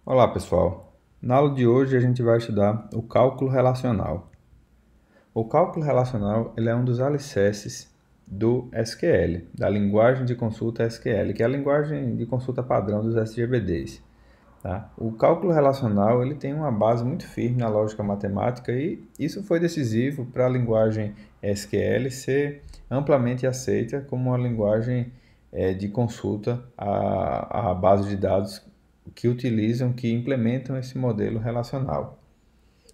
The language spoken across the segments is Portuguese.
Olá pessoal, na aula de hoje a gente vai estudar o cálculo relacional. O cálculo relacional ele é um dos alicerces do SQL, da linguagem de consulta SQL, que é a linguagem de consulta padrão dos SGBDs. Tá? O cálculo relacional ele tem uma base muito firme na lógica matemática e isso foi decisivo para a linguagem SQL ser amplamente aceita como uma linguagem de consulta à base de dados que implementam esse modelo relacional.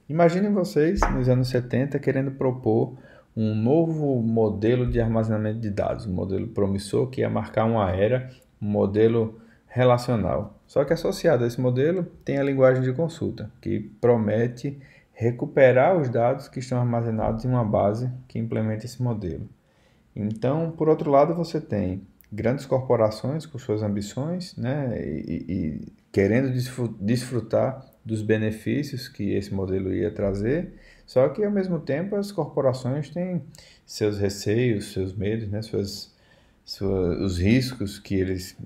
Imaginem vocês, nos anos 70, querendo propor um novo modelo de armazenamento de dados, um modelo promissor que ia marcar uma era, um modelo relacional. Só que associado a esse modelo tem a linguagem de consulta, que promete recuperar os dados que estão armazenados em uma base que implementa esse modelo. Então, por outro lado, você tem grandes corporações com suas ambições, né, e querendo desfrutar dos benefícios que esse modelo ia trazer, só que ao mesmo tempo as corporações têm seus receios, seus medos, né, os riscos que eles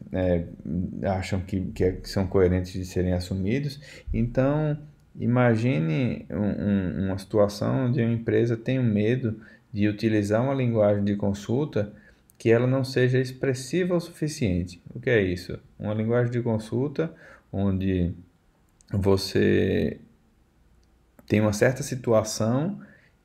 acham que são coerentes de serem assumidos. Então, imagine uma situação onde uma empresa tem um medo de utilizar uma linguagem de consulta que ela não seja expressiva o suficiente. O que é isso? Uma linguagem de consulta onde você tem uma certa situação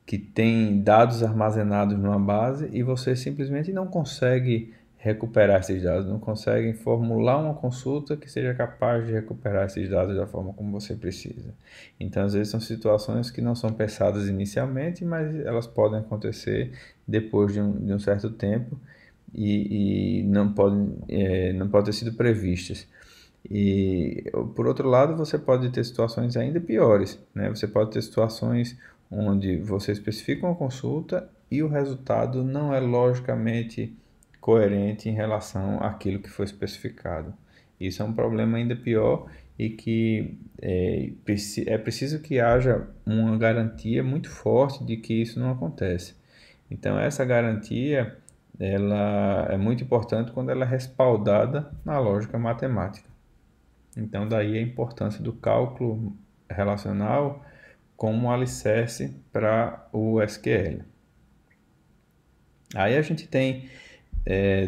que tem dados armazenados numa base e você simplesmente não consegue recuperar esses dados, não consegue formular uma consulta que seja capaz de recuperar esses dados da forma como você precisa. Então, às vezes são situações que não são pensadas inicialmente, mas elas podem acontecer depois de um certo tempo e não podem ter sido previstas. E, por outro lado, você pode ter situações ainda piores, né? Você pode ter situações onde você especifica uma consulta e o resultado não é logicamente coerente em relação àquilo que foi especificado. Isso é um problema ainda pior e que é preciso que haja uma garantia muito forte de que isso não acontece. Então, essa garantia ela é muito importante quando ela é respaldada na lógica matemática. Então, daí a importância do cálculo relacional como alicerce para o SQL. Aí a gente tem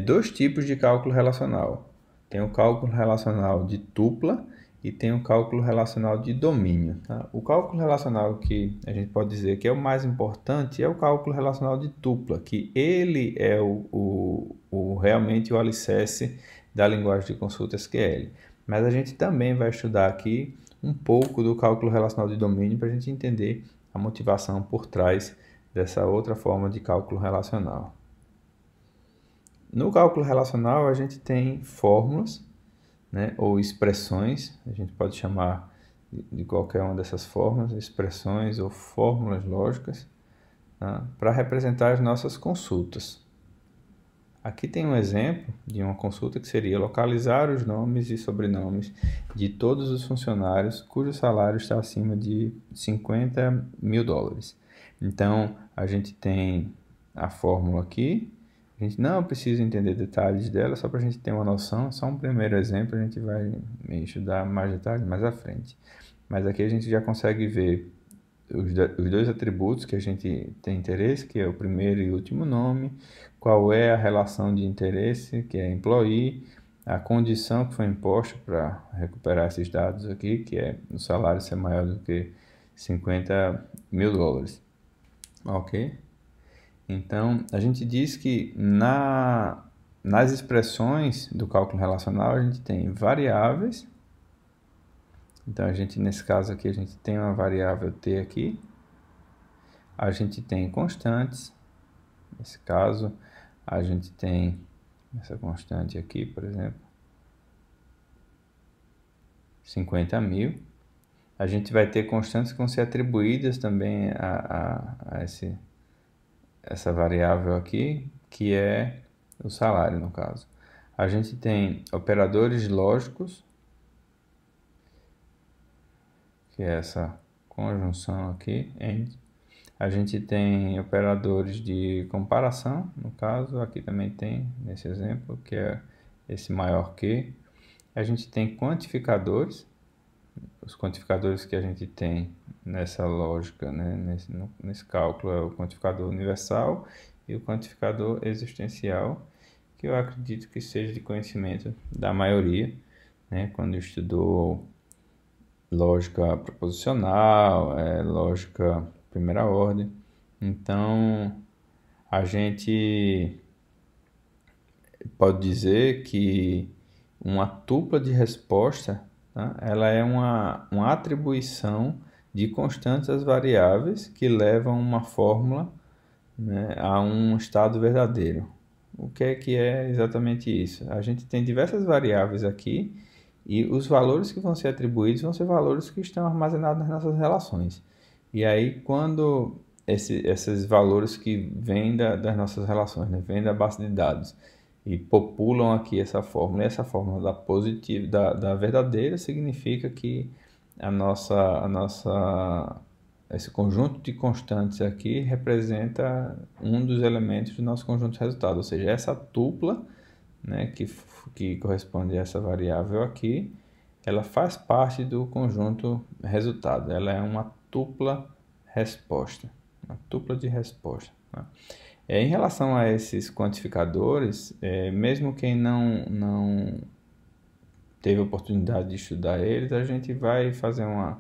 dois tipos de cálculo relacional. Tem o cálculo relacional de tupla e tem o cálculo relacional de domínio. Tá? O cálculo relacional que a gente pode dizer que é o mais importante é o cálculo relacional de tupla, que ele é realmente o alicerce da linguagem de consulta SQL. Mas a gente também vai estudar aqui um pouco do cálculo relacional de domínio para a gente entender a motivação por trás dessa outra forma de cálculo relacional. No cálculo relacional, a gente tem fórmulas, né, ou expressões, a gente pode chamar de qualquer uma dessas formas, expressões ou fórmulas lógicas, tá, para representar as nossas consultas. Aqui tem um exemplo de uma consulta que seria localizar os nomes e sobrenomes de todos os funcionários cujo salário está acima de $50.000. Então, a gente tem a fórmula aqui. A gente não precisa entender detalhes dela, só para a gente ter uma noção. Só um primeiro exemplo, a gente vai estudar mais detalhes mais à frente. Mas aqui a gente já consegue ver os dois atributos que a gente tem interesse, que é o primeiro e último nome, qual é a relação de interesse, que é employee, a condição que foi imposta para recuperar esses dados aqui, que é o salário ser maior do que $50.000. Ok? Então, a gente diz que nas expressões do cálculo relacional, a gente tem variáveis. Então, nesse caso aqui, a gente tem uma variável t aqui. A gente tem constantes. Nesse caso, a gente tem essa constante aqui, por exemplo, 50.000. A gente vai ter constantes que vão ser atribuídas também a essa variável aqui, que é o salário, no caso. A gente tem operadores lógicos, que é essa conjunção aqui, AND. A gente tem operadores de comparação, no caso, aqui também tem, nesse exemplo, que é esse maior que. A gente tem quantificadores, os quantificadores que a gente tem nessa lógica, né, nesse cálculo, é o quantificador universal e o quantificador existencial, que eu acredito que seja de conhecimento da maioria, né, quando estudou lógica proposicional, lógica primeira ordem. Então, a gente pode dizer que uma tupla de resposta, tá? Ela é uma atribuição de constantes às variáveis que levam uma fórmula, né, a um estado verdadeiro. O que é exatamente isso? A gente tem diversas variáveis aqui e os valores que vão ser atribuídos vão ser valores que estão armazenados nas nossas relações. E aí, quando esses valores que vêm das nossas relações, né, vêm da base de dados e populam aqui essa fórmula, e essa fórmula da positiva, da verdadeira, significa que esse conjunto de constantes aqui representa um dos elementos do nosso conjunto de resultados, ou seja, essa tupla, né, que corresponde a essa variável aqui, ela faz parte do conjunto resultado, ela é uma tupla resposta, uma tupla de resposta. Tá? Em relação a esses quantificadores, mesmo quem não teve a oportunidade de estudar eles, a gente vai fazer um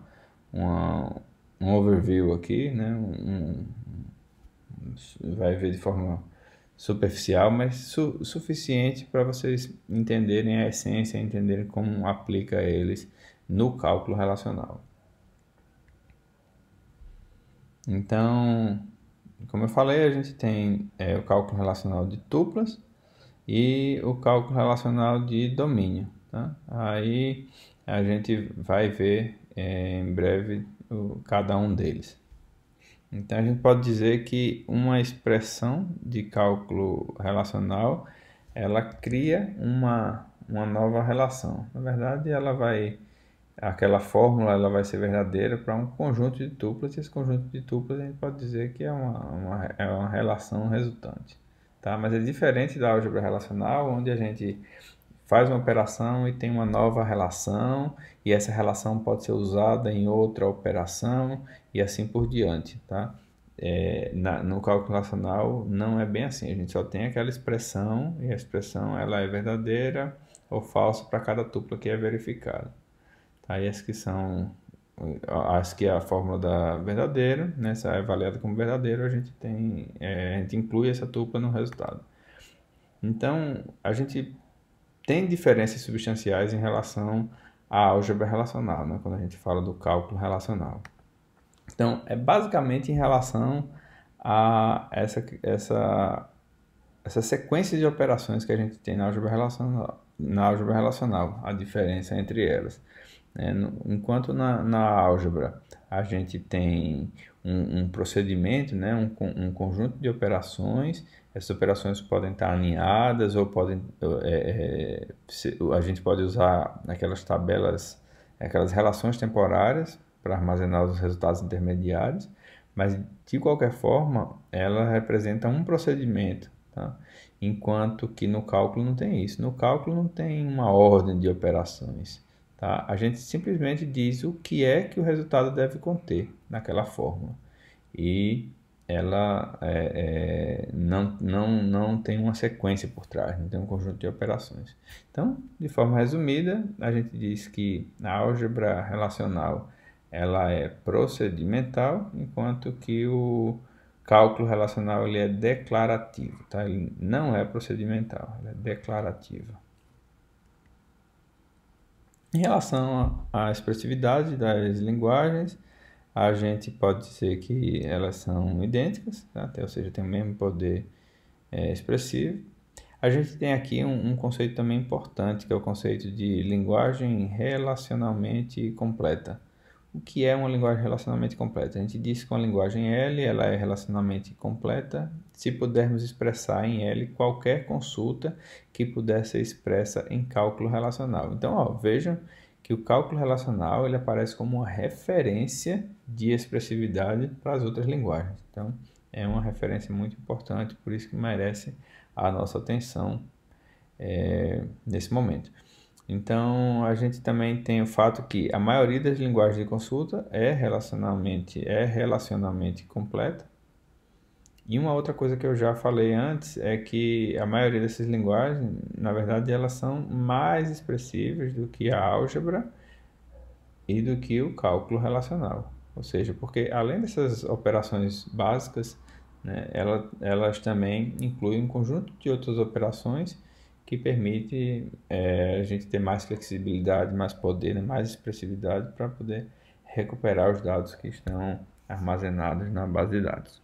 overview aqui, né? Vai ver de forma superficial, mas suficiente para vocês entenderem a essência, entenderem como aplica eles no cálculo relacional. Então, como eu falei, a gente tem o cálculo relacional de tuplas e o cálculo relacional de domínio. Tá? Aí a gente vai ver em breve cada um deles. Então a gente pode dizer que uma expressão de cálculo relacional ela cria uma nova relação. Na verdade, aquela fórmula ela vai ser verdadeira para um conjunto de tuplas, e esse conjunto de tuplas a gente pode dizer que é uma relação resultante. Tá? Mas é diferente da álgebra relacional, onde a gente faz uma operação e tem uma nova relação, e essa relação pode ser usada em outra operação e assim por diante. Tá? No cálculo relacional não é bem assim, a gente só tem aquela expressão, e a expressão ela é verdadeira ou falsa para cada tupla que é verificada. Tá? E as que é a fórmula da verdadeira, né? Se é avaliada como verdadeira, a gente inclui essa tupla no resultado. Então, a gente tem diferenças substanciais em relação à álgebra relacional, né? Quando a gente fala do cálculo relacional. Então, é basicamente em relação a essa sequência de operações que a gente tem na álgebra relacional, a diferença entre elas. Enquanto na álgebra a gente tem um procedimento, né, um conjunto de operações, essas operações podem estar alinhadas ou a gente pode usar aquelas tabelas, aquelas relações temporárias para armazenar os resultados intermediários, mas de qualquer forma ela representa um procedimento, tá? Enquanto que no cálculo não tem isso. No cálculo não tem uma ordem de operações. Tá? A gente simplesmente diz o que é que o resultado deve conter naquela fórmula. E ela não tem uma sequência por trás, não tem um conjunto de operações. Então, de forma resumida, a gente diz que a álgebra relacional ela é procedimental, enquanto que o cálculo relacional ele é declarativo. Tá? Ele não é procedimental, ele é declarativo. Em relação à expressividade das linguagens, a gente pode dizer que elas são idênticas, tá? Ou seja, tem o mesmo poder expressivo. A gente tem aqui um conceito também importante, que é o conceito de linguagem relacionalmente completa. O que é uma linguagem relacionalmente completa? A gente diz que uma linguagem L ela é relacionalmente completa se pudermos expressar em L qualquer consulta que puder ser expressa em cálculo relacional. Então, vejam que o cálculo relacional ele aparece como uma referência de expressividade para as outras linguagens. Então, é uma referência muito importante, por isso que merece a nossa atenção nesse momento. Então, a gente também tem o fato que a maioria das linguagens de consulta é relacionalmente completa. E uma outra coisa que eu já falei antes é que a maioria dessas linguagens, na verdade, elas são mais expressivas do que a álgebra e do que o cálculo relacional. Ou seja, porque além dessas operações básicas, né, elas também incluem um conjunto de outras operações que permite a gente ter mais flexibilidade, mais poder, né, mais expressividade para poder recuperar os dados que estão armazenados na base de dados.